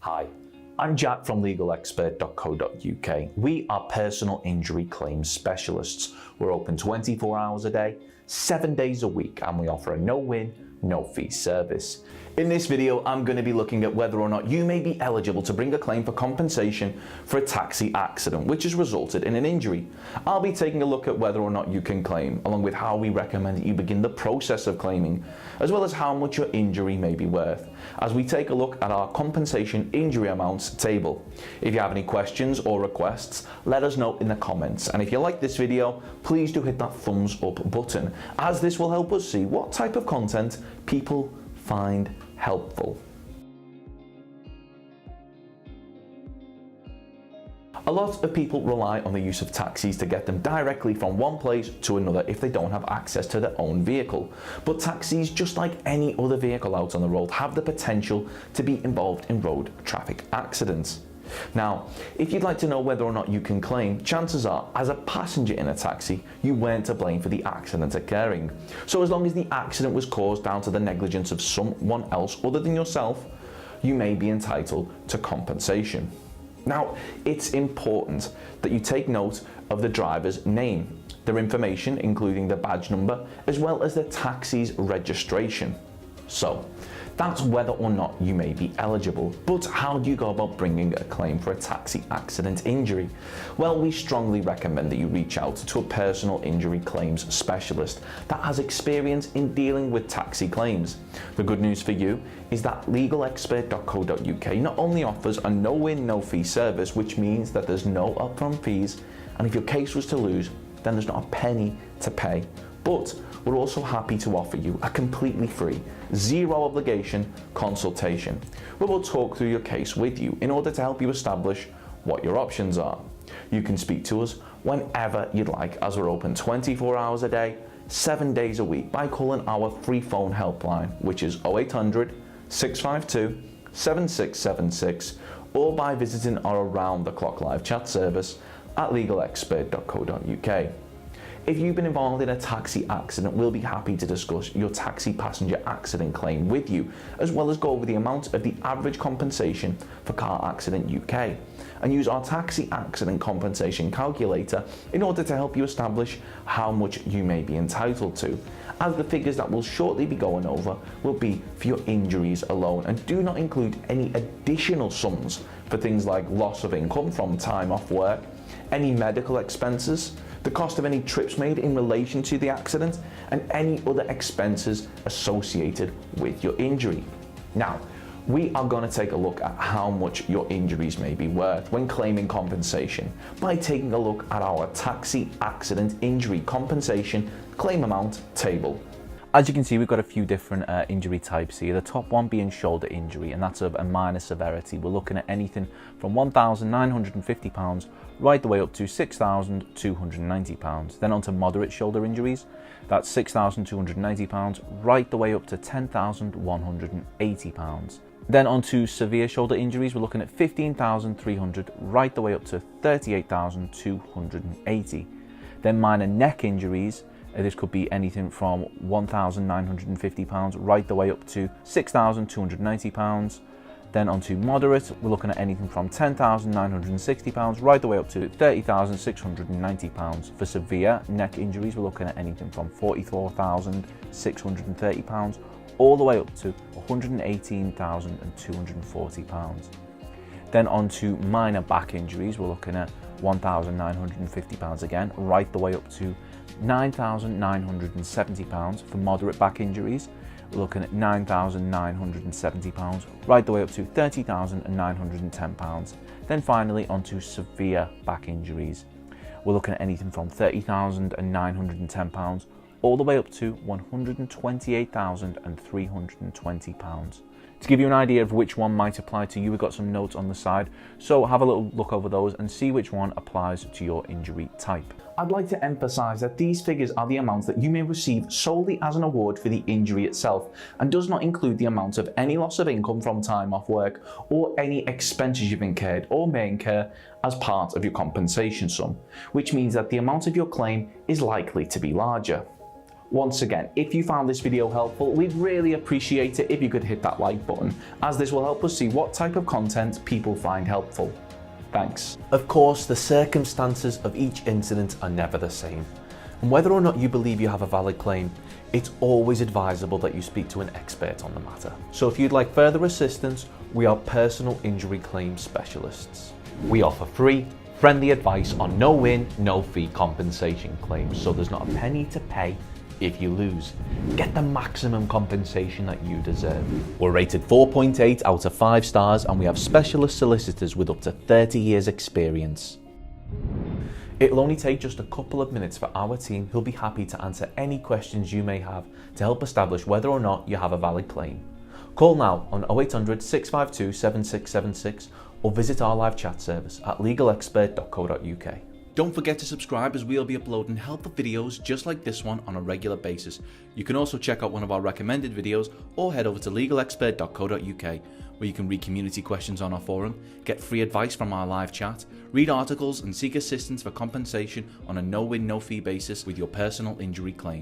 Hi, I'm Jack from legalexpert.co.uk. We are personal injury claims specialists. We're open 24 hours a day, 7 days a week, and we offer a no-win, no-fee service. In this video, I'm going to be looking at whether or not you may be eligible to bring a claim for compensation for a taxi accident which has resulted in an injury. I'll be taking a look at whether or not you can claim, along with how we recommend that you begin the process of claiming, as well as how much your injury may be worth, as we take a look at our compensation injury amounts table. If you have any questions or requests, let us know in the comments, and if you like this video, please do hit that thumbs up button, as this will help us see what type of content people find helpful. A lot of people rely on the use of taxis to get them directly from one place to another if they don't have access to their own vehicle. But taxis, just like any other vehicle out on the road, have the potential to be involved in road traffic accidents. Now, if you'd like to know whether or not you can claim, chances are, as a passenger in a taxi, you weren't to blame for the accident occurring. So as long as the accident was caused down to the negligence of someone else other than yourself, you may be entitled to compensation. Now, it's important that you take note of the driver's name, their information, including the badge number, as well as the taxi's registration. So, that's whether or not you may be eligible. But how do you go about bringing a claim for a taxi accident injury? Well, we strongly recommend that you reach out to a personal injury claims specialist that has experience in dealing with taxi claims. The good news for you is that legalexpert.co.uk not only offers a no-win, no-fee service, which means that there's no upfront fees, and if your case was to lose, then there's not a penny to pay, but we're also happy to offer you a completely free, zero obligation consultation where we'll talk through your case with you in order to help you establish what your options are. You can speak to us whenever you'd like, as we're open 24 hours a day, 7 days a week, by calling our free phone helpline, which is 0800 652 7676, or by visiting our around the clock live chat service at legalexpert.co.uk. If you've been involved in a taxi accident, we'll be happy to discuss your taxi passenger accident claim with you, as well as go over the amount of the average compensation for Car Accident UK, and use our taxi accident compensation calculator in order to help you establish how much you may be entitled to, as the figures that we'll shortly be going over will be for your injuries alone and do not include any additional sums for things like loss of income from time off work, any medical expenses, the cost of any trips made in relation to the accident, and any other expenses associated with your injury. Now, we are going to take a look at how much your injuries may be worth when claiming compensation by taking a look at our taxi accident injury compensation claim amount table. As you can see, we've got a few different injury types here. The top one being shoulder injury, and that's of a minor severity. We're looking at anything from £1,950 right the way up to £6,290. Then on to moderate shoulder injuries, that's £6,290 right the way up to £10,180. Then on to severe shoulder injuries, we're looking at £15,300 right the way up to £38,280. Then minor neck injuries, this could be anything from £1,950 right the way up to £6,290. Then on to moderate, we're looking at anything from £10,960 right the way up to £30,690. For severe neck injuries, we're looking at anything from £44,630 all the way up to £118,240. Then on to minor back injuries, we're looking at £1,950 again, right the way up to £9,970. For moderate back injuries, we're looking at £9,970, right the way up to £30,910. Then finally onto severe back injuries, we're looking at anything from £30,910 all the way up to £128,320. To give you an idea of which one might apply to you, we've got some notes on the side, so have a little look over those and see which one applies to your injury type. I'd like to emphasise that these figures are the amounts that you may receive solely as an award for the injury itself, and does not include the amount of any loss of income from time off work or any expenses you've incurred or may incur as part of your compensation sum, which means that the amount of your claim is likely to be larger. Once again, if you found this video helpful, we'd really appreciate it if you could hit that like button, as this will help us see what type of content people find helpful. Thanks. Of course, the circumstances of each incident are never the same, and whether or not you believe you have a valid claim, it's always advisable that you speak to an expert on the matter. So if you'd like further assistance, we are personal injury claims specialists. We offer free, friendly advice on no-win, no-fee compensation claims, so there's not a penny to pay if you lose. Get the maximum compensation that you deserve. We're rated 4.8 out of 5 stars, and we have specialist solicitors with up to 30 years experience. It'll only take just a couple of minutes for our team, who'll be happy to answer any questions you may have to help establish whether or not you have a valid claim. Call now on 0800 652 7676 or visit our live chat service at legalexpert.co.uk. Don't forget to subscribe, as we'll be uploading helpful videos just like this one on a regular basis. You can also check out one of our recommended videos or head over to legalexpert.co.uk, where you can read community questions on our forum, get free advice from our live chat, read articles and seek assistance for compensation on a no-win, no-fee basis with your personal injury claim.